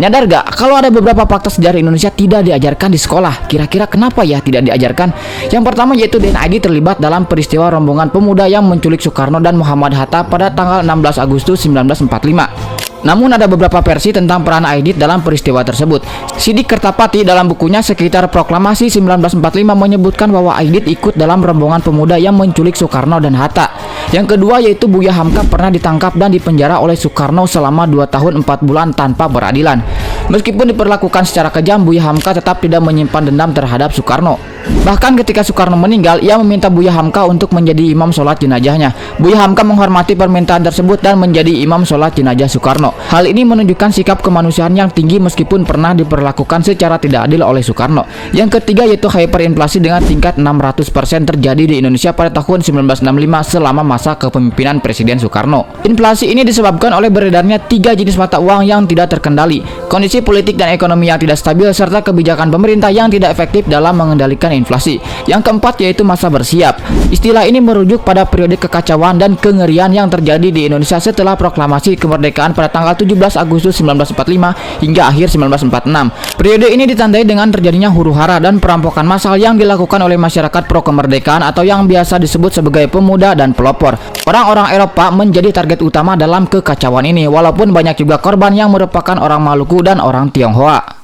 Nyadar gak kalau ada beberapa fakta sejarah Indonesia tidak diajarkan di sekolah? Kira-kira kenapa ya tidak diajarkan? Yang pertama yaitu DNID terlibat dalam peristiwa rombongan pemuda yang menculik Soekarno dan Muhammad Hatta pada tanggal 16 Agustus 1945. Namun ada beberapa versi tentang peran Aidit dalam peristiwa tersebut. Sidik Kertapati dalam bukunya Sekitar Proklamasi 1945 menyebutkan bahwa Aidit ikut dalam rombongan pemuda yang menculik Soekarno dan Hatta. Yang kedua yaitu Buya Hamka pernah ditangkap dan dipenjara oleh Soekarno selama 2 tahun 4 bulan tanpa peradilan. Meskipun diperlakukan secara kejam, Buya Hamka tetap tidak menyimpan dendam terhadap Soekarno. Bahkan ketika Soekarno meninggal, ia meminta Buya Hamka untuk menjadi imam sholat jenazahnya. Buya Hamka menghormati permintaan tersebut dan menjadi imam sholat jenazah Soekarno. Hal ini menunjukkan sikap kemanusiaan yang tinggi meskipun pernah diperlakukan secara tidak adil oleh Soekarno. Yang ketiga yaitu hyperinflasi dengan tingkat 600% terjadi di Indonesia pada tahun 1965 selama masa kepemimpinan Presiden Soekarno. Inflasi ini disebabkan oleh beredarnya 3 jenis mata uang yang tidak terkendali, kondisi politik dan ekonomi yang tidak stabil, serta kebijakan pemerintah yang tidak efektif dalam mengendalikan inflasi. Yang keempat yaitu masa bersiap. Istilah ini merujuk pada periode kekacauan dan kengerian yang terjadi di Indonesia setelah proklamasi kemerdekaan pada tanggal 17 Agustus 1945 hingga akhir 1946. Periode ini ditandai dengan terjadinya huru-hara dan perampokan massal yang dilakukan oleh masyarakat pro kemerdekaan atau yang biasa disebut sebagai pemuda dan pelopor. Orang-orang Eropa menjadi target utama dalam kekacauan ini, walaupun banyak juga korban yang merupakan orang Maluku dan orang Tionghoa.